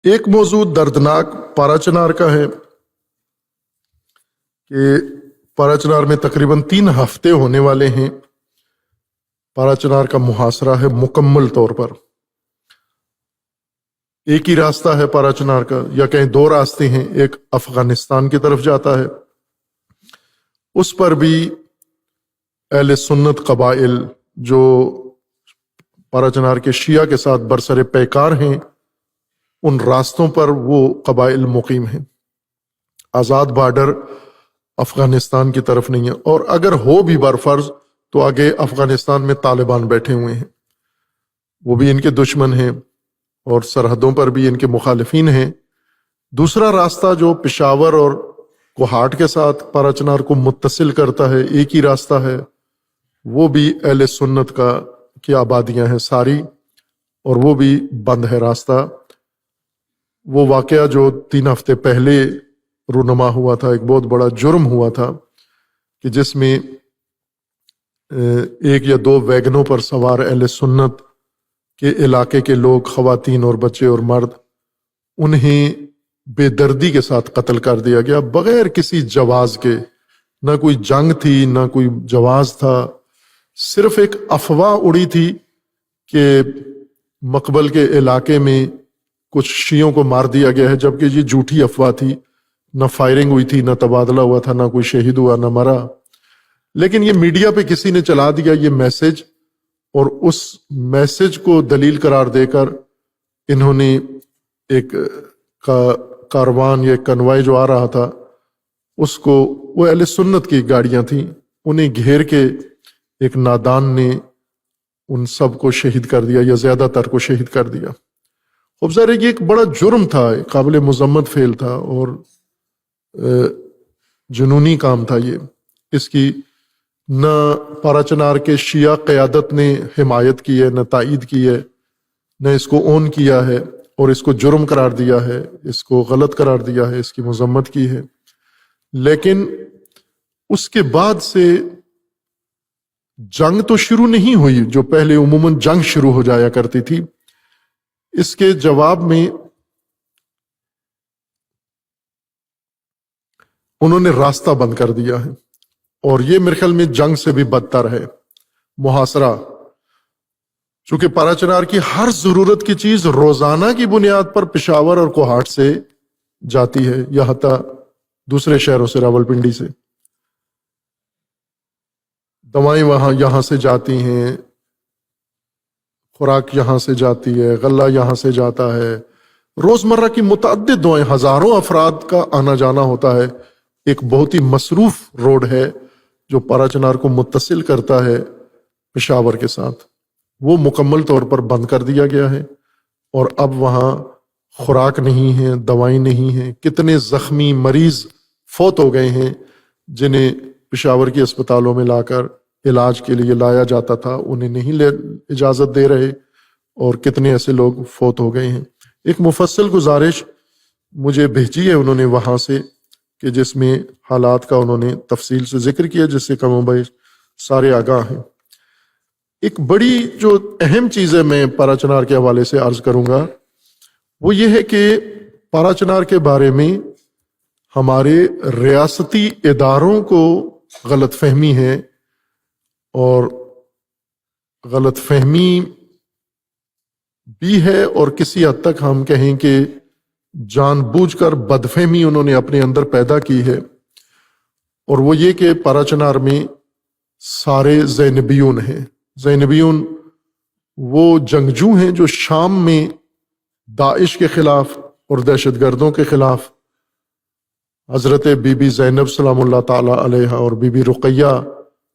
ایک موضوع دردناک پارا چنار کا ہے کہ پارا چنار میں تقریباً 3 ہفتے ہونے والے ہیں۔ پارا چنار کا محاصرہ ہے مکمل طور پر۔ ایک ہی راستہ ہے پارا چنار کا، یا کہیں 2 راستے ہیں، ایک افغانستان کی طرف جاتا ہے، اس پر بھی اہل سنت قبائل جو پارا چنار کے شیعہ کے ساتھ برسر پیکار ہیں، ان راستوں پر وہ قبائل مقیم ہیں۔ آزاد بارڈر افغانستان کی طرف نہیں ہے، اور اگر ہو بھی برفرض تو آگے افغانستان میں طالبان بیٹھے ہوئے ہیں، وہ بھی ان کے دشمن ہیں، اور سرحدوں پر بھی ان کے مخالفین ہیں۔ دوسرا راستہ جو پشاور اور کوہاٹ کے ساتھ پارا چنار کو متصل کرتا ہے، ایک ہی راستہ ہے، وہ بھی اہل سنت کی آبادیاں ہیں ساری، اور وہ بھی بند ہے راستہ۔ وہ واقعہ جو 3 ہفتے پہلے رونما ہوا تھا، ایک بہت بڑا جرم ہوا تھا کہ جس میں 1 یا 2 ویگنوں پر سوار اہل سنت کے علاقے کے لوگ، خواتین اور بچے اور مرد، انہیں بے دردی کے ساتھ قتل کر دیا گیا بغیر کسی جواز کے۔ نہ کوئی جنگ تھی، نہ کوئی جواز تھا، صرف ایک افواہ اڑی تھی کہ مقبل کے علاقے میں کچھ شیعوں کو مار دیا گیا ہے، جبکہ یہ جھوٹی افواہ تھی۔ نہ فائرنگ ہوئی تھی، نہ تبادلہ ہوا تھا، نہ کوئی شہید ہوا، نہ مرا۔ لیکن یہ میڈیا پہ کسی نے چلا دیا یہ میسج، اور اس میسج کو دلیل قرار دے کر انہوں نے ایک کاروان یا کنوائے جو آ رہا تھا، اس کو، وہ اہل سنت کی گاڑیاں تھیں، انہیں گھیر کے ایک نادان نے ان سب کو شہید کر دیا، یا زیادہ تر کو شہید کر دیا۔ خوب ظاہر ہے یہ ایک بڑا جرم تھا، قابل مذمت فعل تھا، اور جنونی کام تھا یہ۔ اس کی نہ پارا چنار کے شیعہ قیادت نے حمایت کی ہے، نہ تائید کی ہے، نہ اس کو اون کیا ہے اور اس کو جرم قرار دیا ہے، اس کو غلط قرار دیا ہے، اس کی مذمت کی ہے۔ لیکن اس کے بعد سے جنگ تو شروع نہیں ہوئی، جو پہلے عموماً جنگ شروع ہو جایا کرتی تھی۔ اس کے جواب میں انہوں نے راستہ بند کر دیا ہے، اور یہ میرے خیال میں جنگ سے بھی بدتر ہے، محاصرہ۔ چونکہ پارا چنار کی ہر ضرورت کی چیز روزانہ کی بنیاد پر پشاور اور کوہاٹ سے جاتی ہے، یا حتیٰ دوسرے شہروں سے، راولپنڈی سے۔ دوائیں یہاں سے جاتی ہیں، خوراک یہاں سے جاتی ہے، غلہ یہاں سے جاتا ہے، روزمرہ کی متعدد دعائیں، ہزاروں افراد کا آنا جانا ہوتا ہے۔ ایک بہت ہی مصروف روڈ ہے جو پارا چنار کو متصل کرتا ہے پشاور کے ساتھ، وہ مکمل طور پر بند کر دیا گیا ہے، اور اب وہاں خوراک نہیں ہے، دوائیں نہیں ہیں۔ کتنے زخمی مریض فوت ہو گئے ہیں جنہیں پشاور کے اسپتالوں میں لا کر علاج کے لیے لایا جاتا تھا، انہیں نہیں اجازت دے رہے، اور کتنے ایسے لوگ فوت ہو گئے ہیں۔ ایک مفصل گزارش مجھے بھیجی ہے انہوں نے وہاں سے، کہ جس میں حالات کا انہوں نے تفصیل سے ذکر کیا، جس سے کم و بیش سارے آگاہ ہیں۔ ایک بڑی جو اہم چیز ہے میں پارا چنار کے حوالے سے عرض کروں گا، وہ یہ ہے کہ پارا چنار کے بارے میں ہمارے ریاستی اداروں کو غلط فہمی ہے، اور غلط فہمی بھی ہے، اور کسی حد تک ہم کہیں کہ جان بوجھ کر بدفہمی انہوں نے اپنے اندر پیدا کی ہے، اور وہ یہ کہ پارا چنار میں سارے زینبیون ہیں۔ زینبیون وہ جنگجو ہیں جو شام میں داعش کے خلاف اور دہشت گردوں کے خلاف حضرت بی بی زینب سلام اللہ تعالی علیہا اور بی بی رقیہ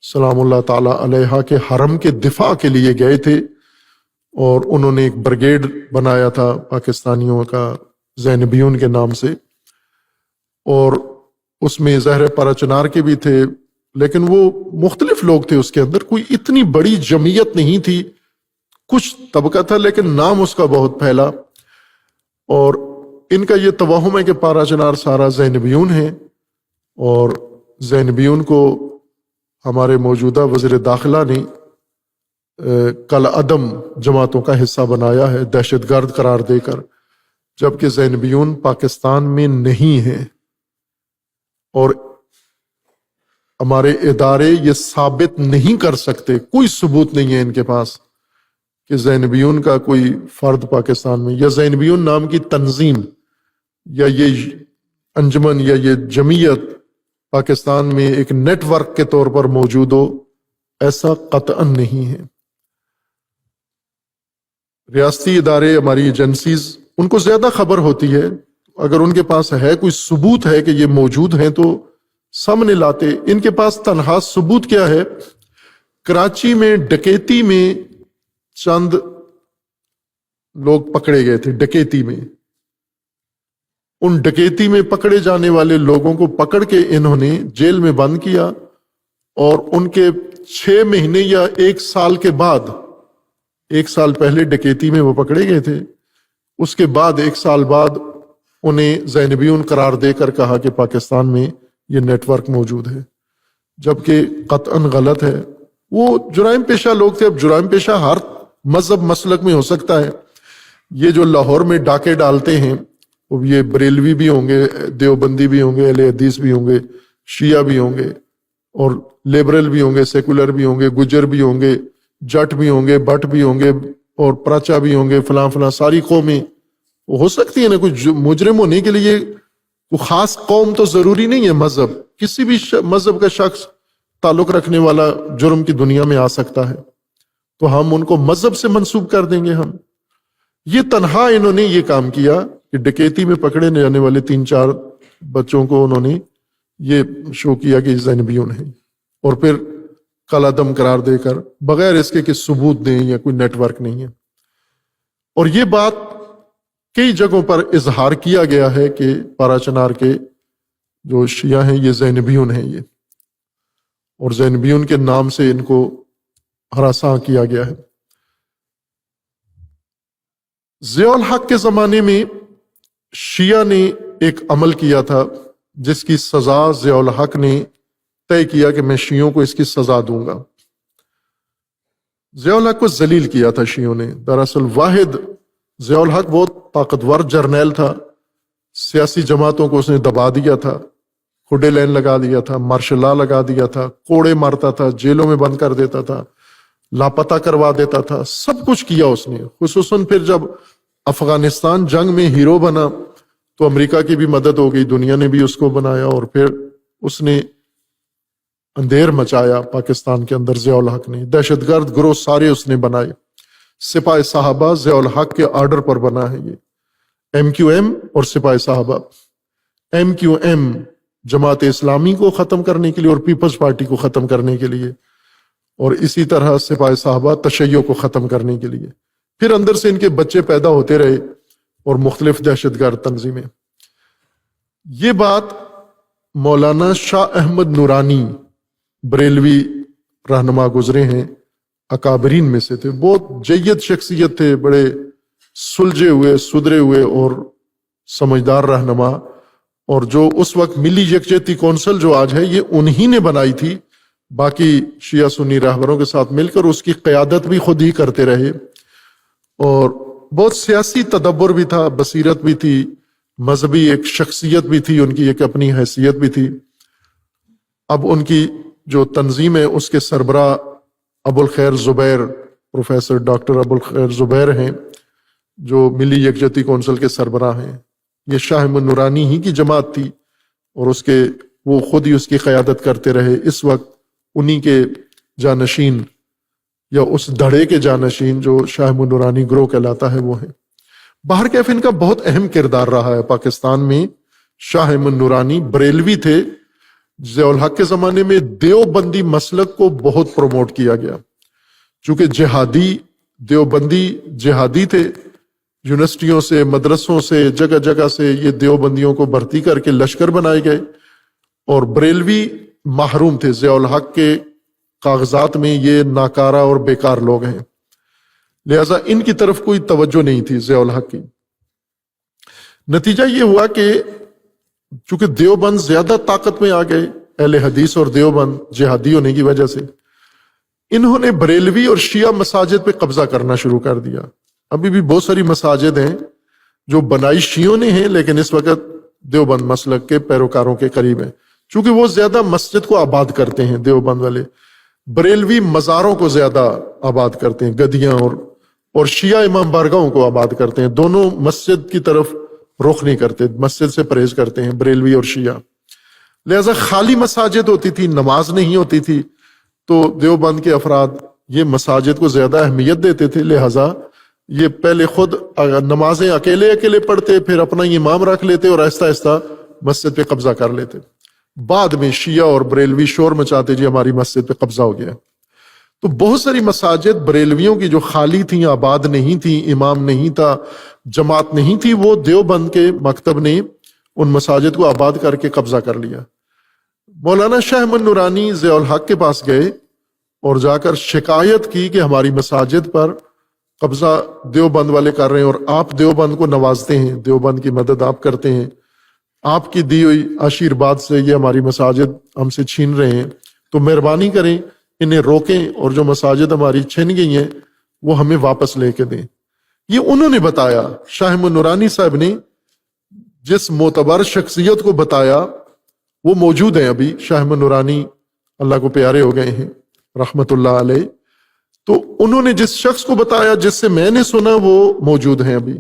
سلام اللہ تعالی علیہا کے حرم کے دفاع کے لیے گئے تھے، اور انہوں نے ایک بریگیڈ بنایا تھا پاکستانیوں کا زینبیون کے نام سے، اور اس میں ظاہر پارا چنار کے بھی تھے، لیکن وہ مختلف لوگ تھے اس کے اندر، کوئی اتنی بڑی جمعیت نہیں تھی، کچھ طبقہ تھا لیکن نام اس کا بہت پھیلا، اور ان کا یہ توہم ہے کہ پارا چنار سارا زینبیون ہے، اور زینبیون کو ہمارے موجودہ وزیر داخلہ نے کل عدم جماعتوں کا حصہ بنایا ہے، دہشت گرد قرار دے کر، جبکہ زینبیون پاکستان میں نہیں ہیں، اور ہمارے ادارے یہ ثابت نہیں کر سکتے، کوئی ثبوت نہیں ہے ان کے پاس کہ زینبیون کا کوئی فرد پاکستان میں یا زینبیون نام کی تنظیم یا یہ انجمن یا یہ جمعیت پاکستان میں ایک نیٹ ورک کے طور پر موجود ہو، ایسا قطعاً نہیں ہے۔ ریاستی ادارے، ہماری ایجنسیز، ان کو زیادہ خبر ہوتی ہے، اگر ان کے پاس ہے کوئی ثبوت ہے کہ یہ موجود ہیں تو سامنے لاتے۔ ان کے پاس تنہا ثبوت کیا ہے؟ کراچی میں ڈکیتی میں چند لوگ پکڑے گئے تھے، ڈکیتی میں، ان ڈکیتی میں پکڑے جانے والے لوگوں کو پکڑ کے انہوں نے جیل میں بند کیا، اور ان کے 6 مہینے یا 1 سال کے بعد، 1 سال پہلے ڈکیتی میں وہ پکڑے گئے تھے، اس کے بعد 1 سال بعد انہیں زینبیون قرار دے کر کہا کہ پاکستان میں یہ نیٹ ورک موجود ہے، جبکہ قطعاً غلط ہے۔ وہ جرائم پیشہ لوگ تھے۔ اب جرائم پیشہ ہر مذہب مسلک میں ہو سکتا ہے۔ یہ جو لاہور میں ڈاکے ڈالتے ہیں، وہ یہ بریلوی بھی ہوں گے، دیوبندی بھی ہوں گے، اہل حدیث بھی ہوں گے، شیعہ بھی ہوں گے، اور لیبرل بھی ہوں گے، سیکولر بھی ہوں گے، گجر بھی ہوں گے، جٹ بھی ہوں گے، بٹ بھی ہوں گے، اور پراچا بھی ہوں گے، فلاں فلاں ساری قومیں ہو سکتی ہیں نا۔ کچھ مجرم ہونے کے لیے کوئی خاص قوم تو ضروری نہیں ہے، مذہب، کسی بھی مذہب کا شخص تعلق رکھنے والا جرم کی دنیا میں آ سکتا ہے، تو ہم ان کو مذہب سے منسوب کر دیں گے ہم؟ یہ تنہا انہوں نے یہ کام کیا کہ ڈکیتی میں پکڑے جانے والے 3-4 بچوں کو انہوں نے یہ شو کیا کہ زینبیون ہیں، اور پھر کالا دم قرار دے کر بغیر اس کے کہ ثبوت دیں یا کوئی نیٹ ورک نہیں ہے۔ اور یہ بات کئی جگہوں پر اظہار کیا گیا ہے کہ پارا چنار کے جو شیعہ ہیں یہ زینبیون ہیں، یہ، اور زینبیون کے نام سے ان کو ہراساں کیا گیا ہے۔ ضیاء الحق کے زمانے میں شیعہ نے ایک عمل کیا تھا جس کی سزا ضیاء الحق نے طے کیا کہ میں شیعوں کو اس کی سزا دوں گا۔ ضیاء الحق کو ذلیل کیا تھا شیعوں نے۔ دراصل واحد ضیاء الحق بہت طاقتور جرنیل تھا، سیاسی جماعتوں کو اس نے دبا دیا تھا، کھڈے لین لگا دیا تھا، مارشل لا لگا دیا تھا، کوڑے مارتا تھا، جیلوں میں بند کر دیتا تھا، لاپتہ کروا دیتا تھا، سب کچھ کیا اس نے۔ خصوصاً پھر جب افغانستان جنگ میں ہیرو بنا تو امریکہ کی بھی مدد ہو گئی، دنیا نے بھی اس کو بنایا، اور پھر اس نے اندھیر مچایا پاکستان کے اندر۔ ضیاء الحق نے دہشت گرد گروہ سارے اس نے بنائے۔ سپاہ صحابہ ضیاء الحق کے آرڈر پر بنا ہے یہ، ایم کیو ایم اور سپاہ صحابہ۔ M Q M Jamaat Islami کو ختم کرنے کے لیے اور پیپلز پارٹی کو ختم کرنے کے لیے، اور اسی طرح سپاہ صحابہ تشیع کو ختم کرنے کے لیے۔ پھر اندر سے ان کے بچے پیدا ہوتے رہے اور مختلف دہشت گرد تنظیمیں۔ یہ بات مولانا شاہ احمد نورانی بریلوی رہنما گزرے ہیں، اکابرین میں سے تھے، بہت جید شخصیت تھے، بڑے سلجھے ہوئے، سدھرے ہوئے اور سمجھدار رہنما، اور جو اس وقت ملی یکجہتی کونسل جو آج ہے یہ انہی نے بنائی تھی، باقی شیعہ سنی رہبروں کے ساتھ مل کر اس کی قیادت بھی خود ہی کرتے رہے، اور بہت سیاسی تدبر بھی تھا، بصیرت بھی تھی، مذہبی ایک شخصیت بھی تھی، ان کی ایک اپنی حیثیت بھی تھی۔ اب ان کی جو تنظیم ہے اس کے سربراہ ابو الخیر زبیر، پروفیسر ڈاکٹر ابو الخیر زبیر ہیں، جو ملی یکجہتی کونسل کے سربراہ ہیں۔ یہ شاہ احمد نورانی ہی کی جماعت تھی، اور اس کے وہ خود ہی اس کی قیادت کرتے رہے۔ اس وقت انہی کے جانشین یا اس دھڑے کے جانشین جو شاہ احمد نورانی گروہ کہلاتا ہے وہ ہیں۔ باہر کیف ان کا بہت اہم کردار رہا ہے پاکستان میں۔ شاہ احمد نورانی بریلوی تھے، ضیاء الحق کے زمانے میں دیوبندی مسلک کو بہت پروموٹ کیا گیا، چونکہ جہادی دیوبندی جہادی تھے، یونیورسٹیوں سے، مدرسوں سے، جگہ جگہ سے یہ دیوبندیوں کو بھرتی کر کے لشکر بنائے گئے، اور بریلوی محروم تھے۔ ضیاء الحق کے کاغذات میں یہ ناکارہ اور بیکار لوگ ہیں، لہذا ان کی طرف کوئی توجہ نہیں تھی ضیاء الحق کی۔ نتیجہ یہ ہوا کہ چونکہ دیوبند زیادہ طاقت میں آ گئے، اہل حدیث اور دیوبند جہادی ہونے کی وجہ سے، انہوں نے بریلوی اور شیعہ مساجد پہ قبضہ کرنا شروع کر دیا۔ ابھی بھی بہت ساری مساجد ہیں جو بنائی شیعوں نے ہیں لیکن اس وقت دیوبند مسلک کے پیروکاروں کے قریب ہیں، چونکہ وہ زیادہ مسجد کو آباد کرتے ہیں دیوبند والے، بریلوی مزاروں کو زیادہ آباد کرتے ہیں، گدیاں اور شیعہ امام بارگاہوں کو آباد کرتے ہیں، دونوں مسجد کی طرف رخ نہیں کرتے، مسجد سے پرہیز کرتے ہیں بریلوی اور شیعہ۔ لہذا خالی مساجد ہوتی تھی، نماز نہیں ہوتی تھی، تو دیوبند کے افراد یہ مساجد کو زیادہ اہمیت دیتے تھے، لہذا یہ پہلے خود نمازیں اکیلے اکیلے پڑھتے، پھر اپنا امام رکھ لیتے اور آہستہ آہستہ مسجد پہ قبضہ کر لیتے۔ بعد میں شیعہ اور بریلوی شور مچاتے جی ہماری مسجد پہ قبضہ ہو گیا۔ تو بہت ساری مساجد بریلویوں کی جو خالی تھیں، آباد نہیں تھیں، امام نہیں تھا، جماعت نہیں تھی، وہ دیوبند کے مکتب نے ان مساجد کو آباد کر کے قبضہ کر لیا۔ مولانا شاہ احمد نورانی ضیاء الحق کے پاس گئے اور جا کر شکایت کی کہ ہماری مساجد پر قبضہ دیوبند والے کر رہے ہیں اور آپ دیوبند کو نوازتے ہیں، دیوبند کی مدد آپ کرتے ہیں، آپ کی دی ہوئی آشیرواد سے یہ ہماری مساجد ہم سے چھین رہے ہیں، تو مہربانی کریں انہیں روکیں اور جو مساجد ہماری چھن گئی ہیں وہ ہمیں واپس لے کے دیں۔ یہ انہوں نے بتایا، شاہ احمد نورانی صاحب نے جس معتبر شخصیت کو بتایا وہ موجود ہیں ابھی، شاہ احمد نورانی اللہ کو پیارے ہو گئے ہیں رحمت اللہ علیہ، تو انہوں نے جس شخص کو بتایا، جس سے میں نے سنا، وہ موجود ہیں ابھی۔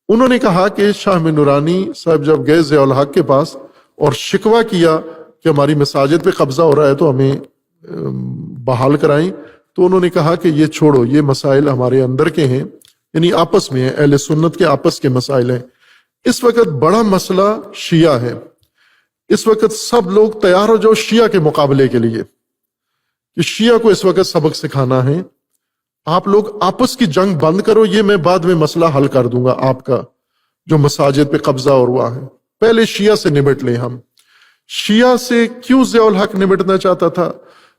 انہوں نے کہا کہ شاہ احمد نورانی صاحب جب گئے ضیاء الحق کے پاس اور شکوہ کیا کہ ہماری مساجد پہ قبضہ ہو رہا ہے تو ہمیں بحال کرائیں، تو انہوں نے کہا کہ یہ چھوڑو، یہ مسائل ہمارے اندر کے ہیں، یعنی آپس میں ہیں، اہل سنت کے آپس کے مسائل ہیں۔ اس وقت بڑا مسئلہ شیعہ ہے، اس وقت سب لوگ تیار ہو جاؤ شیعہ کے مقابلے کے لیے کہ شیعہ کو اس وقت سبق سکھانا ہے، آپ لوگ آپس کی جنگ بند کرو، یہ میں بعد میں مسئلہ حل کر دوں گا آپ کا جو مساجد پہ قبضہ اور ہوا ہے، پہلے شیعہ سے نمٹ لیں ہم۔ شیعہ سے کیوں ضیاء الحق نمٹنا چاہتا تھا؟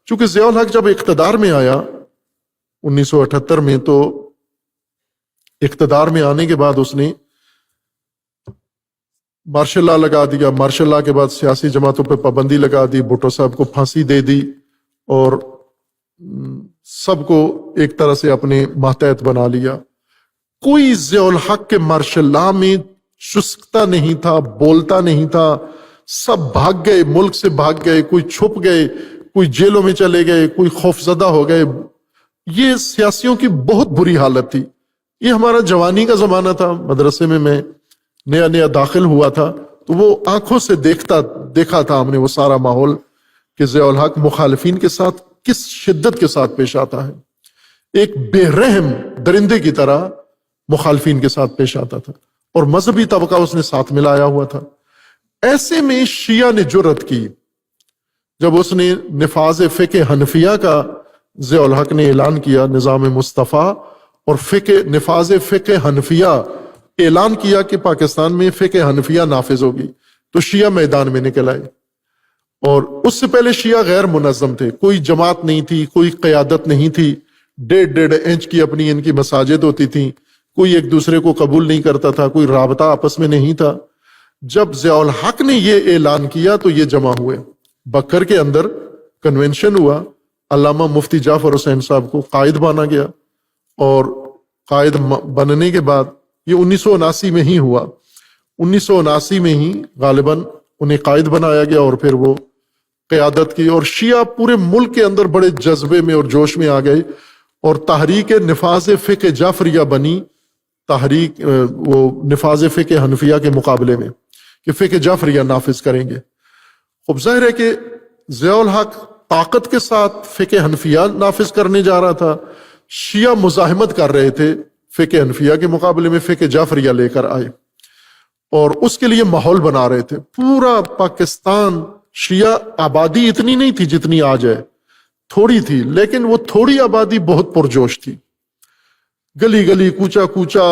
چونکہ ضیاء الحق جب اقتدار میں آیا 1978 میں، تو اقتدار میں آنے کے بعد اس نے مارشل لا لگا دیا، مارشل لا کے بعد سیاسی جماعتوں پہ پابندی لگا دی، بھٹو صاحب کو پھانسی دے دی اور سب کو ایک طرح سے اپنے ماتحت بنا لیا۔ کوئی ضیاء الحق کے مارشل لا میں چسکتا نہیں تھا، بولتا نہیں تھا، سب بھاگ گئے، ملک سے بھاگ گئے، کوئی چھپ گئے، کوئی جیلوں میں چلے گئے، کوئی خوف زدہ ہو گئے۔ یہ سیاسیوں کی بہت بری حالت تھی۔ یہ ہمارا جوانی کا زمانہ تھا، مدرسے میں نیا نیا داخل ہوا تھا، تو وہ آنکھوں سے دیکھا تھا ہم نے وہ سارا ماحول کہ ضیاء الحق مخالفین کے ساتھ کس شدت کے ساتھ پیش آتا ہے، ایک بے رحم درندے کی طرح مخالفین کے ساتھ پیش آتا تھا، اور مذہبی طبقہ اس نے ساتھ ملایا ہوا تھا۔ ایسے میں شیعہ نے جرأت کی جب اس نے نفاذ فقہ حنفیہ کا ضیاء الحق نے اعلان کیا، نظام مصطفیٰ اور نفاذ فقہ حنفیہ اعلان کیا کہ پاکستان میں فقہ حنفیہ نافذ ہوگی، تو شیعہ میدان میں نکل آئے۔ اور اس سے پہلے شیعہ غیر منظم تھے، کوئی جماعت نہیں تھی، کوئی قیادت نہیں تھی، 1.5 انچ کی اپنی ان کی مساجد ہوتی تھیں، کوئی ایک دوسرے کو قبول نہیں کرتا تھا، کوئی رابطہ آپس میں نہیں تھا۔ جب ضیاء الحق نے یہ اعلان کیا تو یہ جمع ہوئے، بکر کے اندر کنونشن ہوا، علامہ مفتی جعفر حسین صاحب کو قائد مانا گیا، اور قائد بننے کے بعد یہ 1979 میں ہی ہوا، 1979 میں ہی غالباً انہیں قائد بنایا گیا، اور پھر وہ قیادت کی، اور شیعہ پورے ملک کے اندر بڑے جذبے میں اور جوش میں آ گئے، اور تحریک نفاذ فقہ جعفریہ بنی، تحریک وہ نفاذ فقہ حنفیہ کے مقابلے میں کہ فقہ جعفریہ نافذ کریں گے۔ خب ظاہر ہے کہ ضیاء الحق طاقت کے ساتھ فقہ حنفیہ نافذ کرنے جا رہا تھا، شیعہ مزاحمت کر رہے تھے، فقہ حنفیہ کے مقابلے میں فقہ جعفریہ لے کر آئے، اور اس کے لیے ماحول بنا رہے تھے۔ پورا پاکستان شیعہ آبادی اتنی نہیں تھی جتنی آج ہے، تھوڑی تھی، لیکن وہ تھوڑی آبادی بہت پرجوش تھی، گلی گلی کوچا کوچا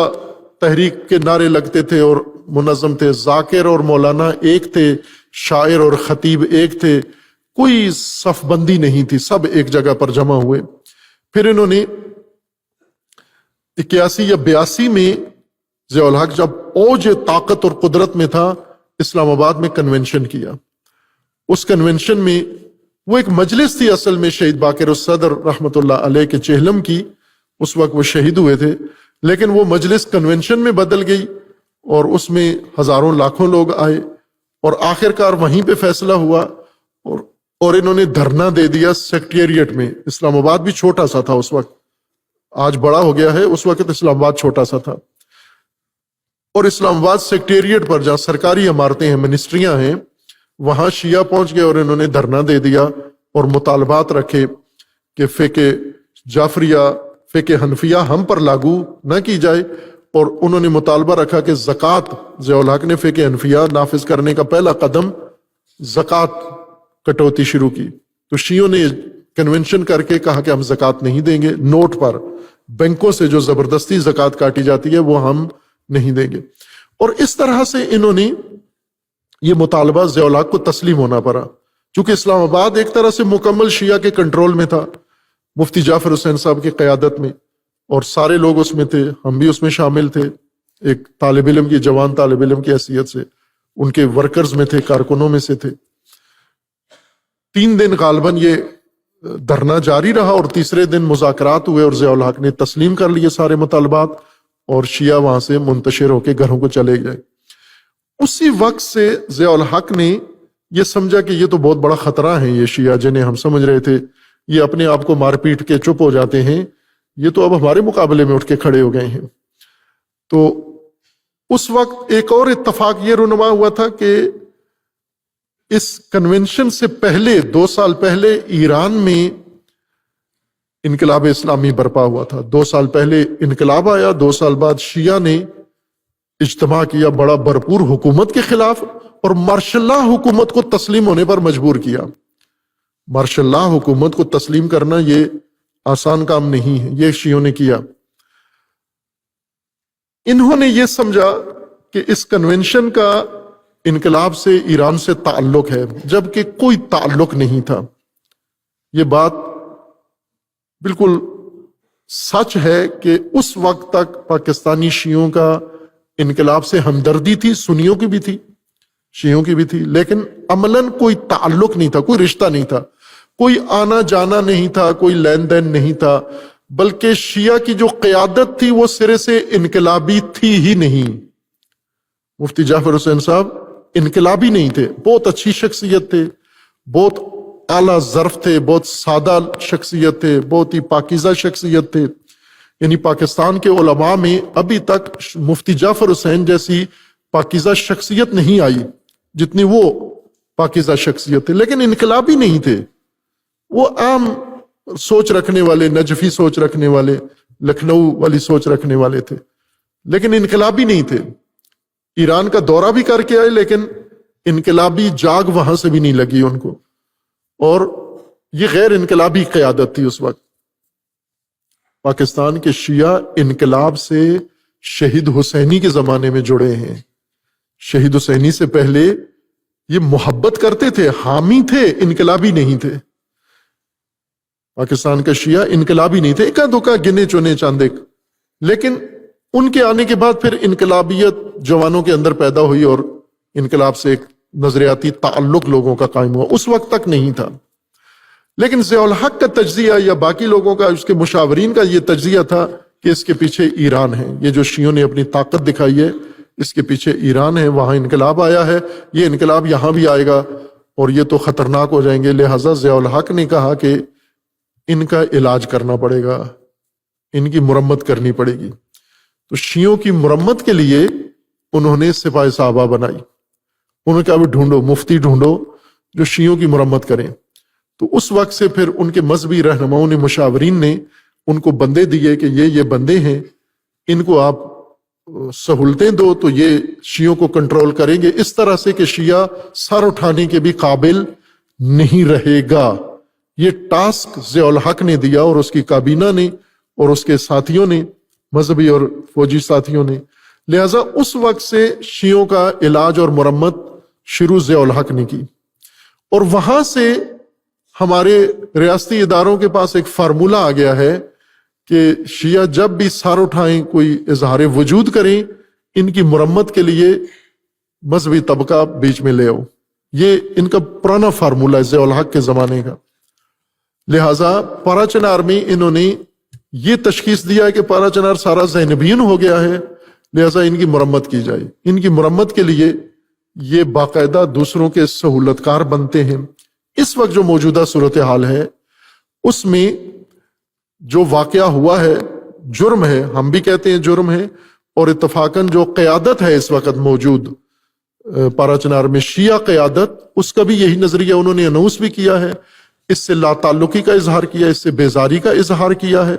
تحریک کے نعرے لگتے تھے اور منظم تھے، ذاکر اور مولانا ایک تھے، شاعر اور خطیب ایک تھے، کوئی صف بندی نہیں تھی، سب ایک جگہ پر جمع ہوئے۔ پھر انہوں نے 81 یا 82 میں ضیاء الحق جب اوج طاقت اور قدرت میں تھا، اسلام آباد میں کنونشن کیا۔ اس کنونشن میں وہ ایک مجلس تھی اصل میں شہید باقر الصدر رحمت اللہ علیہ کے چہلم کی، اس وقت وہ شہید ہوئے تھے، لیکن وہ مجلس کنونشن میں بدل گئی، اور اس میں ہزاروں لاکھوں لوگ آئے اور آخر کار وہیں پہ فیصلہ ہوا اور انہوں نے دھرنا دے دیا سیکٹریٹ میں. اسلام آباد بھی چھوٹا سا تھا اس وقت، آج بڑا ہو گیا ہے، اس وقت اسلام آباد چھوٹا سا تھا. اور اسلام آباد سیکٹریٹ پر جہاں سرکاری عمارتیں ہیں، منسٹریاں ہیں، وہاں شیعہ پہنچ گئے اور انہوں نے دھرنا دے دیا اور مطالبات رکھے کہ فقہ جعفریہ، فقہ حنفیہ ہم پر لاگو نہ کی جائے. اور انہوں نے مطالبہ رکھا کہ زکوٰۃ، ضیاء الحق نے فقہ حنفیہ نافذ کرنے کا پہلا قدم زکوٰۃ کٹوتی شروع کی. تو شیعوں نے کنونشن کر کے کہا کہ ہم زکوٰۃ نہیں دیں گے، نوٹ پر بینکوں سے جو زبردستی زکوٰۃ کاٹی جاتی ہے وہ ہم نہیں دیں گے. اور اس طرح سے انہوں نے یہ مطالبہ ضیاء الحق کو تسلیم ہونا پڑا، چونکہ اسلام آباد ایک طرح سے مکمل شیعہ کے کنٹرول میں تھا، مفتی جعفر حسین صاحب کی قیادت میں، اور سارے لوگ اس میں تھے، ہم بھی اس میں شامل تھے. ایک طالب علم کی، جوان طالب علم کی حیثیت سے ان کے ورکرز میں تھے، کارکنوں میں سے تھے. 3 دن غالباً یہ دھرنا جاری رہا اور تیسرے دن مذاکرات ہوئے اور ضیاء الحق نے تسلیم کر لیے سارے مطالبات اور شیعہ وہاں سے منتشر ہو کے گھروں کو چلے گئے. اسی وقت سے ضیاء الحق نے یہ سمجھا کہ یہ تو بہت بڑا خطرہ ہے، یہ شیعہ جنہیں ہم سمجھ رہے تھے یہ اپنے آپ کو مار پیٹ کے چپ ہو جاتے ہیں، یہ تو اب ہمارے مقابلے میں اٹھ کے کھڑے ہو گئے ہیں. تو اس وقت ایک اور اتفاق یہ رونما ہوا تھا کہ اس کنونشن سے پہلے 2 سال پہلے ایران میں انقلاب اسلامی برپا ہوا تھا. 2 سال پہلے انقلاب آیا، 2 سال بعد شیعہ نے اجتماع کیا بڑا بھرپور حکومت کے خلاف اور مارشل لا حکومت کو تسلیم ہونے پر مجبور کیا. مارشل لا حکومت کو تسلیم کرنا یہ آسان کام نہیں ہے، یہ شیعوں نے کیا. انہوں نے یہ سمجھا کہ اس کنونشن کا انقلاب سے ایران سے تعلق ہے، جبکہ کوئی تعلق نہیں تھا. یہ بات بالکل سچ ہے کہ اس وقت تک پاکستانی شیعوں کا انقلاب سے ہمدردی تھی، سنیوں کی بھی تھی، شیعوں کی بھی تھی، لیکن عملاً کوئی تعلق نہیں تھا، کوئی رشتہ نہیں تھا، کوئی آنا جانا نہیں تھا، کوئی لین دین نہیں تھا. بلکہ شیعہ کی جو قیادت تھی وہ سرے سے انقلابی تھی ہی نہیں. مفتی جعفر حسین صاحب انقلابی نہیں تھے، بہت اچھی شخصیت تھے، بہت اعلیٰ ظرف تھے، بہت سادہ شخصیت تھے، بہت ہی پاکیزہ شخصیت تھے. یعنی پاکستان کے علماء میں ابھی تک مفتی جعفر حسین جیسی پاکیزہ شخصیت نہیں آئی جتنی وہ پاکیزہ شخصیت تھے. لیکن انقلابی نہیں تھے، وہ عام سوچ رکھنے والے، نجفی سوچ رکھنے والے، لکھنؤ والی سوچ رکھنے والے تھے، لیکن انقلابی نہیں تھے. ایران کا دورہ بھی کر کے آئے لیکن انقلابی جاگ وہاں سے بھی نہیں لگی ان کو، اور یہ غیر انقلابی قیادت تھی اس وقت. پاکستان کے شیعہ انقلاب سے شہید حسینی کے زمانے میں جڑے ہیں. شہید حسینی سے پہلے یہ محبت کرتے تھے، حامی تھے، انقلابی نہیں تھے. پاکستان کا شیعہ انقلابی نہیں تھے، اکا دکا گنے چنے چاند ایک، لیکن ان کے آنے کے بعد پھر انقلابیت جوانوں کے اندر پیدا ہوئی اور انقلاب سے ایک نظریاتی تعلق لوگوں کا قائم ہوا. اس وقت تک نہیں تھا. لیکن ضیاء الحق کا تجزیہ یا باقی لوگوں کا، اس کے مشاورین کا یہ تجزیہ تھا کہ اس کے پیچھے ایران ہے. یہ جو شیعوں نے اپنی طاقت دکھائی ہے اس کے پیچھے ایران ہے، وہاں انقلاب آیا ہے، یہ انقلاب یہاں بھی آئے گا اور یہ تو خطرناک ہو جائیں گے. لہٰذا ضیاء الحق نے کہا کہ ان کا علاج کرنا پڑے گا، ان کی مرمت کرنی پڑے گی. تو شیعوں کی مرمت کے لیے انہوں نے سپاہ صحابہ بنائی. انہوں نے کہا بھی ڈھونڈو، مفتی ڈھونڈو جو شیعوں کی مرمت کریں. تو اس وقت سے پھر ان کے مذہبی رہنماؤں نے، مشاورین نے ان کو بندے دیے کہ یہ بندے ہیں، ان کو آپ سہولتیں دو تو یہ شیعوں کو کنٹرول کریں گے اس طرح سے کہ شیعہ سر اٹھانے کے بھی قابل نہیں رہے گا. یہ ٹاسک ضیاء الحق نے دیا اور اس کی کابینہ نے اور اس کے ساتھیوں نے، مذہبی اور فوجی ساتھیوں نے. لہذا اس وقت سے شیعوں کا علاج اور مرمت شروع ضیاء الحق نے کی. اور وہاں سے ہمارے ریاستی اداروں کے پاس ایک فارمولہ آ گیا ہے کہ شیعہ جب بھی سر اٹھائیں، کوئی اظہار وجود کریں، ان کی مرمت کے لیے مذہبی طبقہ بیچ میں لے آؤ. یہ ان کا پرانا فارمولہ ہے ضیاء الحق کے زمانے کا. لہٰذا پارا چنار میں انہوں نے یہ تشخیص دیا ہے کہ پارا چنار سارا زینبین ہو گیا ہے، لہذا ان کی مرمت کی جائے۔ ان کی مرمت کے لیے یہ باقاعدہ دوسروں کے سہولت کار بنتے ہیں۔ اس وقت جو موجودہ صورتحال ہے اس میں جو واقعہ ہوا ہے جرم ہے، ہم بھی کہتے ہیں جرم ہے، اور اتفاقاً جو قیادت ہے اس وقت موجود پارا چنار میں شیعہ قیادت، اس کا بھی یہی نظریہ انہوں نے اناؤنس بھی کیا ہے، اس سے لا تعلقی کا اظہار کیا، اس سے بیزاری کا اظہار کیا ہے،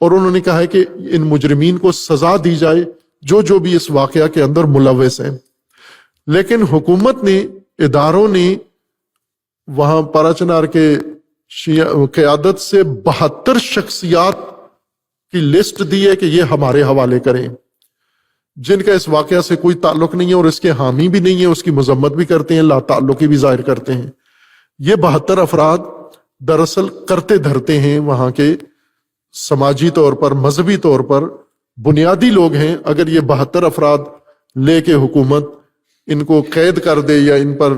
اور انہوں نے کہا ہے کہ ان مجرمین کو سزا دی جائے جو بھی اس واقعہ کے اندر ملوث ہیں۔ لیکن حکومت نے، اداروں نے وہاں پارا چنار کے شیعہ قیادت سے 72 شخصیات کی لسٹ دی ہے کہ یہ ہمارے حوالے کریں، جن کا اس واقعہ سے کوئی تعلق نہیں ہے اور اس کے حامی بھی نہیں ہے، اس کی مذمت بھی کرتے ہیں، لا تعلقی بھی ظاہر کرتے ہیں۔ یہ 72 افراد دراصل کرتے دھرتے ہیں وہاں کے سماجی طور پر، مذہبی طور پر بنیادی لوگ ہیں۔ اگر یہ 72 افراد لے کے حکومت ان کو قید کر دے یا ان پر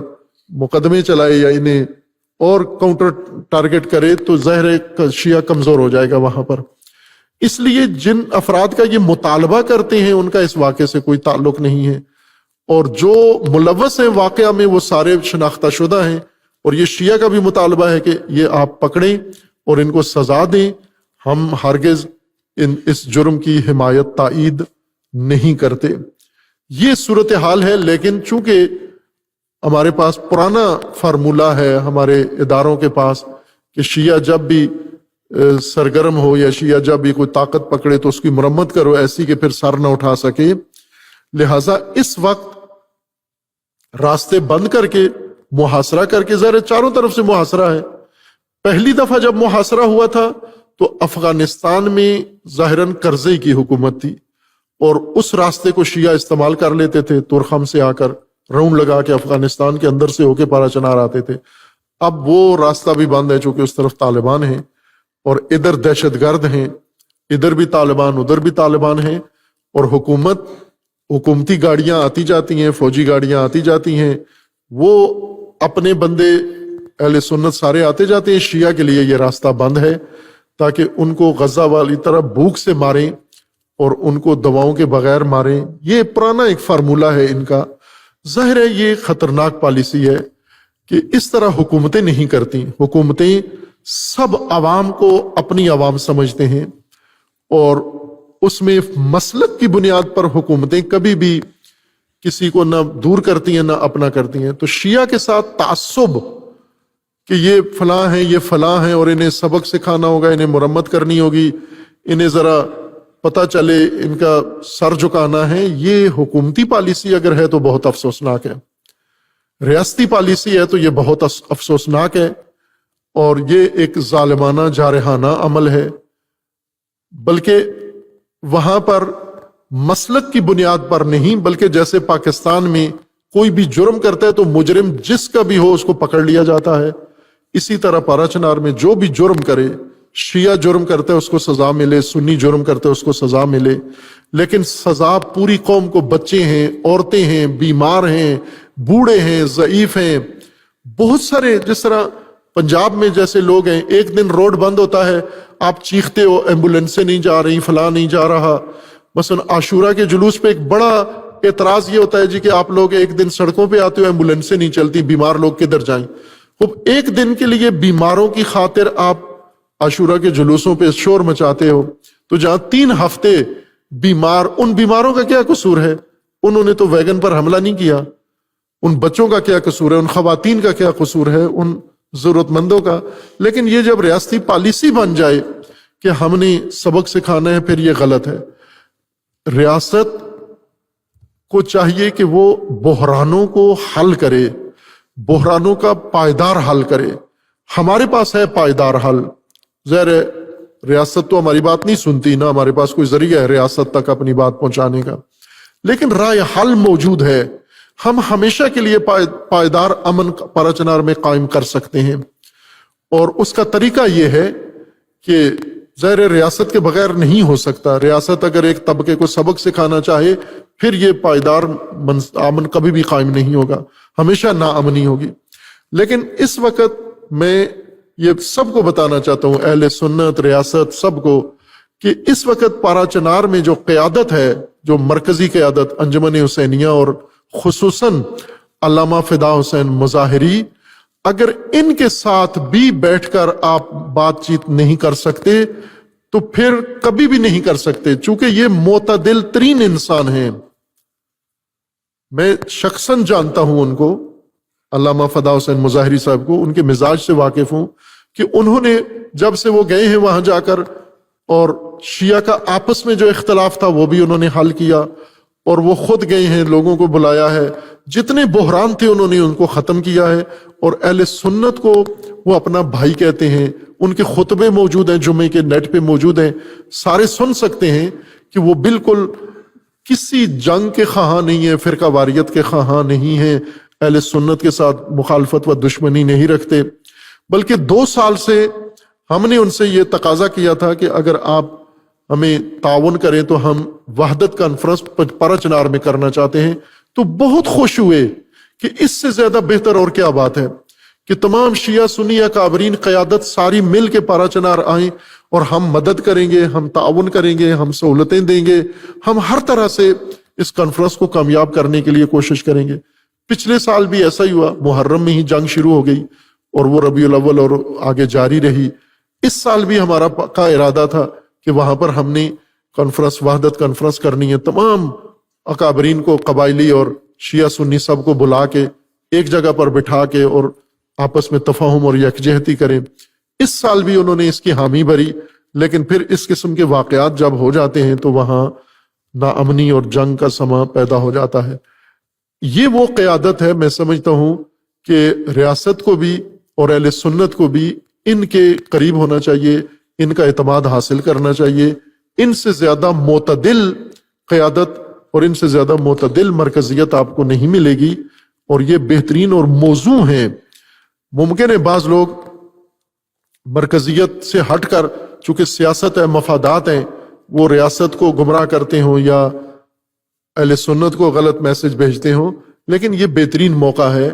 مقدمے چلائے یا انہیں اور کاؤنٹر ٹارگٹ کرے تو ظاہر ہے شیعہ کمزور ہو جائے گا وہاں پر۔ اس لیے جن افراد کا یہ مطالبہ کرتے ہیں ان کا اس واقعے سے کوئی تعلق نہیں ہے، اور جو ملوث ہیں واقعہ میں وہ سارے شناختہ شدہ ہیں، اور یہ شیعہ کا بھی مطالبہ ہے کہ یہ آپ پکڑیں اور ان کو سزا دیں۔ ہم ہرگز اس جرم کی حمایت تائید نہیں کرتے۔ یہ صورتحال ہے، لیکن چونکہ ہمارے پاس پرانا فارمولہ ہے ہمارے اداروں کے پاس کہ شیعہ جب بھی سرگرم ہو یا شیعہ جب بھی کوئی طاقت پکڑے تو اس کی مرمت کرو، ایسی کہ پھر سر نہ اٹھا سکے، لہٰذا اس وقت راستے بند کر کے محاصرہ کر کے، ظاہر چاروں طرف سے محاصرہ ہے۔ پہلی دفعہ جب محاصرہ ہوا تھا تو افغانستان میں ظاہراً قرضے کی حکومت تھی، اور اس راستے کو شیعہ استعمال کر لیتے تھے، تورخم سے آ کر راؤنڈ لگا کے افغانستان کے اندر سے ہو کے پارا چنار آتے تھے۔ اب وہ راستہ بھی بند ہے چونکہ اس طرف طالبان ہیں اور ادھر دہشت گرد ہیں، ادھر بھی طالبان ادھر بھی طالبان ہیں، اور حکومتی گاڑیاں آتی جاتی ہیں، فوجی گاڑیاں آتی جاتی ہیں، وہ اپنے بندے اہل سنت سارے آتے جاتے ہیں۔ شیعہ کے لیے یہ راستہ بند ہے تاکہ ان کو غزہ والی طرح بھوک سے ماریں اور ان کو دواؤں کے بغیر ماریں۔ یہ پرانا ایک فارمولہ ہے ان کا۔ ظاہر ہے یہ خطرناک پالیسی ہے کہ اس طرح حکومتیں نہیں کرتی۔ حکومتیں سب عوام کو اپنی عوام سمجھتے ہیں، اور اس میں مسلک کی بنیاد پر حکومتیں کبھی بھی کسی کو نہ دور کرتی ہیں نہ اپنا کرتی ہیں۔ تو شیعہ کے ساتھ تعصب کہ یہ فلاں ہیں یہ فلاں ہیں اور انہیں سبق سکھانا ہوگا، انہیں مرمت کرنی ہوگی، انہیں ذرا پتہ چلے ان کا سر جھکانا ہے، یہ حکومتی پالیسی اگر ہے تو بہت افسوسناک ہے۔ ریاستی پالیسی ہے تو یہ بہت افسوسناک ہے، اور یہ ایک ظالمانہ جارحانہ عمل ہے۔ بلکہ وہاں پر مسلک کی بنیاد پر نہیں، بلکہ جیسے پاکستان میں کوئی بھی جرم کرتا ہے تو مجرم جس کا بھی ہو اس کو پکڑ لیا جاتا ہے، اسی طرح پارا چنار میں جو بھی جرم کرے، شیعہ جرم کرتے اس کو سزا ملے، سنی جرم کرتے اس کو سزا ملے، لیکن سزا پوری قوم کو، بچے ہیں، عورتیں ہیں، بیمار ہیں، بوڑھے ہیں، ضعیف ہیں، بہت سارے، جس طرح پنجاب میں جیسے لوگ ہیں، ایک دن روڈ بند ہوتا ہے، آپ چیختے ہو ایمبولینسیں نہیں جا رہی، فلاں نہیں جا رہا۔ مثلا عاشورہ کے جلوس پہ ایک بڑا اعتراض یہ ہوتا ہے جی کہ آپ لوگ ایک دن سڑکوں پہ آتے ہو، ایمبولینسیں نہیں چلتی، بیمار لوگ کدھر جائیں؟ اب ایک دن کے لیے بیماروں کی خاطر آپ عاشورہ کے جلوسوں پہ شور مچاتے ہو، تو جہاں 3 ہفتے بیمار، ان بیماروں کا کیا قصور ہے؟ انہوں نے تو ویگن پر حملہ نہیں کیا۔ ان بچوں کا کیا قصور ہے؟ ان خواتین کا کیا قصور ہے؟ ان ضرورت مندوں کا؟ لیکن یہ جب ریاستی پالیسی بن جائے کہ ہم نے سبق سکھانا ہے، پھر یہ غلط ہے۔ ریاست کو چاہیے کہ وہ بحرانوں کو حل کرے، بحرانوں کا پائیدار حل کرے۔ ہمارے پاس ہے پائیدار حل، ظاہر ہے ریاست تو ہماری بات نہیں سنتی، نہ ہمارے پاس کوئی ذریعہ ہے ریاست تک اپنی بات پہنچانے کا، لیکن رائے حل موجود ہے۔ ہم ہمیشہ کے لیے پائیدار امن پارا چنار میں قائم کر سکتے ہیں، اور اس کا طریقہ یہ ہے کہ ظاہر ریاست کے بغیر نہیں ہو سکتا۔ ریاست اگر ایک طبقے کو سبق سکھانا چاہے پھر یہ پائیدار امن کبھی بھی قائم نہیں ہوگا، ہمیشہ ناامنی ہوگی۔ لیکن اس وقت میں یہ سب کو بتانا چاہتا ہوں، اہل سنت، ریاست، سب کو، کہ اس وقت پارا چنار میں جو قیادت ہے جو مرکزی قیادت انجمن حسینیہ اور خصوصاً علامہ فدا حسین مظاہری، اگر ان کے ساتھ بھی بیٹھ کر آپ بات چیت نہیں کر سکتے تو پھر کبھی بھی نہیں کر سکتے، چونکہ یہ معتدل ترین انسان ہیں۔ میں شخصاً جانتا ہوں ان کو، علامہ فدا حسین مظاہری صاحب کو، ان کے مزاج سے واقف ہوں کہ انہوں نے جب سے وہ گئے ہیں وہاں جا کر، اور شیعہ کا آپس میں جو اختلاف تھا وہ بھی انہوں نے حل کیا، اور وہ خود گئے ہیں، لوگوں کو بلایا ہے، جتنے بحران تھے انہوں نے ان کو ختم کیا ہے، اور اہل سنت کو وہ اپنا بھائی کہتے ہیں۔ ان کے خطبے موجود ہیں، جمعے کے نیٹ پہ موجود ہیں، سارے سن سکتے ہیں کہ وہ بالکل کسی جنگ کے خواہاں نہیں ہے، فرقہ واریت کے خواہاں نہیں ہیں، اہل سنت کے ساتھ مخالفت و دشمنی نہیں رکھتے، بلکہ 2 سال سے ہم نے ان سے یہ تقاضا کیا تھا کہ اگر آپ ہمیں تعاون کریں تو ہم وحدت کانفرنس پارا چنار میں کرنا چاہتے ہیں، تو بہت خوش ہوئے کہ اس سے زیادہ بہتر اور کیا بات ہے کہ تمام شیعہ سنی اکابرین قیادت ساری مل کے پارا چنار آئیں اور ہم مدد کریں گے، ہم تعاون کریں گے، ہم سہولتیں دیں گے، ہم ہر طرح سے اس کانفرنس کو کامیاب کرنے کے لیے کوشش کریں گے۔ پچھلے سال بھی ایسا ہی ہوا، محرم میں ہی جنگ شروع ہو گئی اور وہ ربیع الاول اور آگے جاری رہی۔ اس سال بھی ہمارا پکا ارادہ تھا کہ وہاں پر ہم نے کانفرنس، وحدت کانفرنس کرنی ہے، تمام اکابرین کو، قبائلی اور شیعہ سنی سب کو بلا کے ایک جگہ پر بٹھا کے اور آپس میں تفاہم اور یکجہتی کریں۔ اس سال بھی انہوں نے اس کی حامی بھری، لیکن پھر اس قسم کے واقعات جب ہو جاتے ہیں تو وہاں ناامنی اور جنگ کا سما پیدا ہو جاتا ہے۔ یہ وہ قیادت ہے، میں سمجھتا ہوں کہ ریاست کو بھی اور اہل سنت کو بھی ان کے قریب ہونا چاہیے، ان کا اعتماد حاصل کرنا چاہیے۔ ان سے زیادہ معتدل قیادت اور ان سے زیادہ معتدل مرکزیت آپ کو نہیں ملے گی، اور یہ بہترین اور موزوں ہیں۔ ممکن ہے بعض لوگ مرکزیت سے ہٹ کر، چونکہ سیاست ہے، مفادات ہیں، وہ ریاست کو گمراہ کرتے ہوں یا اہل سنت کو غلط میسج بھیجتے ہوں، لیکن یہ بہترین موقع ہے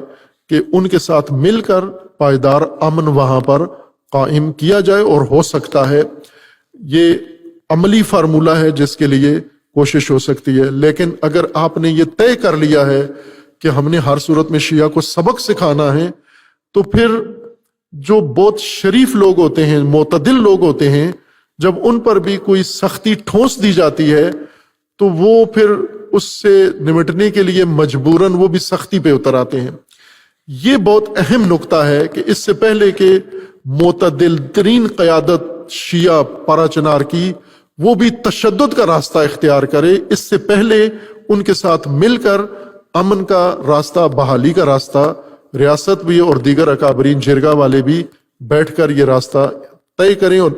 کہ ان کے ساتھ مل کر پائیدار امن وہاں پر قائم کیا جائے، اور ہو سکتا ہے یہ عملی فارمولہ ہے جس کے لیے کوشش ہو سکتی ہے۔ لیکن اگر آپ نے یہ طے کر لیا ہے کہ ہم نے ہر صورت میں شیعہ کو سبق سکھانا ہے، تو پھر جو بہت شریف لوگ ہوتے ہیں، معتدل لوگ ہوتے ہیں، جب ان پر بھی کوئی سختی ٹھونس دی جاتی ہے تو وہ پھر اس سے نمٹنے کے لیے مجبوراً وہ بھی سختی پہ اتر آتے ہیں۔ یہ بہت اہم نقطہ ہے کہ اس سے پہلے کہ معتدل ترین قیادت شیعہ پارا چنار کی وہ بھی تشدد کا راستہ اختیار کرے، اس سے پہلے ان کے ساتھ مل کر امن کا راستہ، بحالی کا راستہ، ریاست بھی اور دیگر اکابرین جرگہ والے بھی بیٹھ کر یہ راستہ طے کریں اور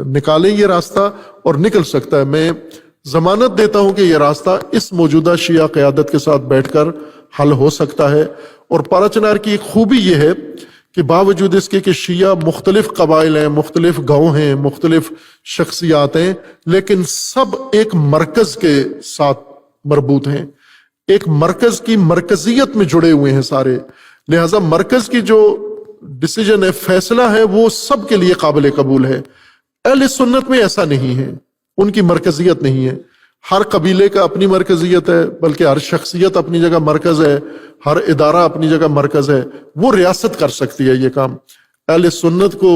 نکالیں یہ راستہ، اور نکل سکتا ہے۔ میں ضمانت دیتا ہوں کہ یہ راستہ اس موجودہ شیعہ قیادت کے ساتھ بیٹھ کر حل ہو سکتا ہے۔ اور پارا چنار کی ایک خوبی یہ ہے کہ باوجود اس کے کہ شیعہ مختلف قبائل ہیں، مختلف گاؤں ہیں، مختلف شخصیات ہیں، لیکن سب ایک مرکز کے ساتھ مربوط ہیں، ایک مرکز کی مرکزیت میں جڑے ہوئے ہیں سارے، لہذا مرکز کی جو ڈیسیجن ہے، فیصلہ ہے، وہ سب کے لیے قابل قبول ہے۔ اہل سنت میں ایسا نہیں ہے، ان کی مرکزیت نہیں ہے، ہر قبیلے کا اپنی مرکزیت ہے، بلکہ ہر شخصیت اپنی جگہ مرکز ہے، ہر ادارہ اپنی جگہ مرکز ہے، وہ ریاست کر سکتی ہے یہ کام۔ اہل سنت کو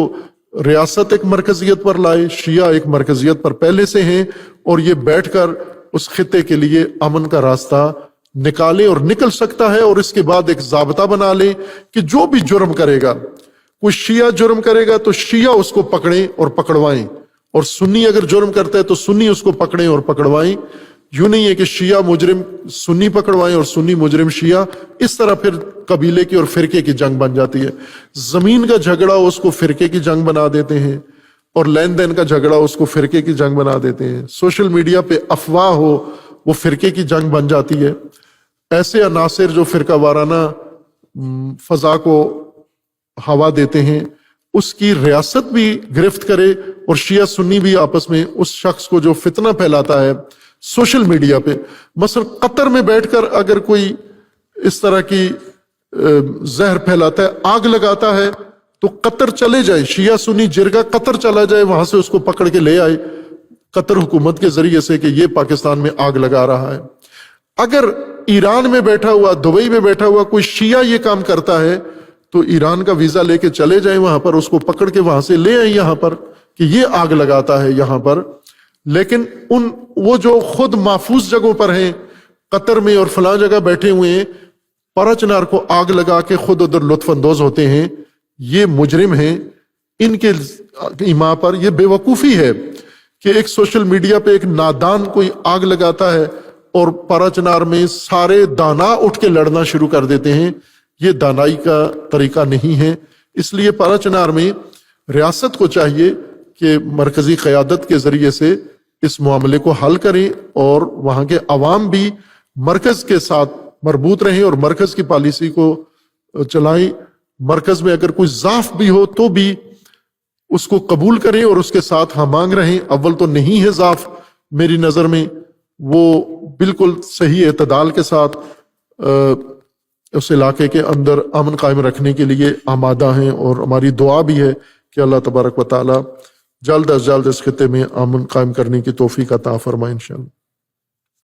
ریاست ایک مرکزیت پر لائے، شیعہ ایک مرکزیت پر پہلے سے ہیں، اور یہ بیٹھ کر اس خطے کے لیے امن کا راستہ نکالے، اور نکل سکتا ہے۔ اور اس کے بعد ایک ضابطہ بنا لیں کہ جو بھی جرم کرے گا، کوئی شیعہ جرم کرے گا تو شیعہ اس کو پکڑیں اور پکڑوائیں، اور سنی اگر جرم کرتا ہے تو سنی اس کو پکڑیں اور پکڑوائیں۔ یوں نہیں ہے کہ شیعہ مجرم سنی پکڑوائیں اور سنی مجرم شیعہ، اس طرح پھر قبیلے کی اور فرقے کی جنگ بن جاتی ہے۔ زمین کا جھگڑا اس کو فرقے کی جنگ بنا دیتے ہیں، اور لین دین کا جھگڑا اس کو فرقے کی جنگ بنا دیتے ہیں۔ سوشل میڈیا پہ افواہ ہو، وہ فرقے کی جنگ بن جاتی ہے۔ ایسے عناصر جو فرقہ وارانہ فضا کو ہوا دیتے ہیں، اس کی ریاست بھی گرفت کرے، اور شیعہ سنی بھی آپس میں اس شخص کو جو فتنہ پھیلاتا ہے سوشل میڈیا پہ، مثلا قطر میں بیٹھ کر اگر کوئی اس طرح کی زہر پھیلاتا ہے، آگ لگاتا ہے، تو قطر چلے جائے، شیعہ سنی جرگہ قطر چلا جائے، وہاں سے اس کو پکڑ کے لے آئے، قطر حکومت کے ذریعے سے کہ یہ پاکستان میں آگ لگا رہا ہے. اگر ایران میں بیٹھا ہوا، دبئی میں بیٹھا ہوا کوئی شیعہ یہ کام کرتا ہے تو ایران کا ویزا لے کے چلے جائیں وہاں پر، اس کو پکڑ کے وہاں سے لے آئیں یہاں پر کہ یہ آگ لگاتا ہے یہاں پر. لیکن وہ جو خود محفوظ جگہوں پر ہیں، قطر میں اور فلاں جگہ بیٹھے ہوئے ہیں، پارا چنار کو آگ لگا کے خود ادھر لطف اندوز ہوتے ہیں، یہ مجرم ہیں. ان کے ایما پر یہ بے وقوفی ہے کہ ایک سوشل میڈیا پہ ایک نادان کوئی آگ لگاتا ہے اور پارا چنار میں سارے دانا اٹھ کے لڑنا شروع کر دیتے ہیں. یہ دانائی کا طریقہ نہیں ہے. اس لیے پارا چنار میں ریاست کو چاہیے کہ مرکزی قیادت کے ذریعے سے اس معاملے کو حل کریں اور وہاں کے عوام بھی مرکز کے ساتھ مربوط رہیں اور مرکز کی پالیسی کو چلائیں. مرکز میں اگر کوئی ضعف بھی ہو تو بھی اس کو قبول کریں اور اس کے ساتھ ہم مانگ رہیں. اول تو نہیں ہے ضعف میری نظر میں، وہ بالکل صحیح اعتدال کے ساتھ اس علاقے کے اندر امن قائم رکھنے کے لیے آمادہ ہیں، اور ہماری دعا بھی ہے کہ اللہ تبارک و تعالی جلد از جلد اس خطے میں امن قائم کرنے کی توفیق عطا فرمائے انشاءاللہ.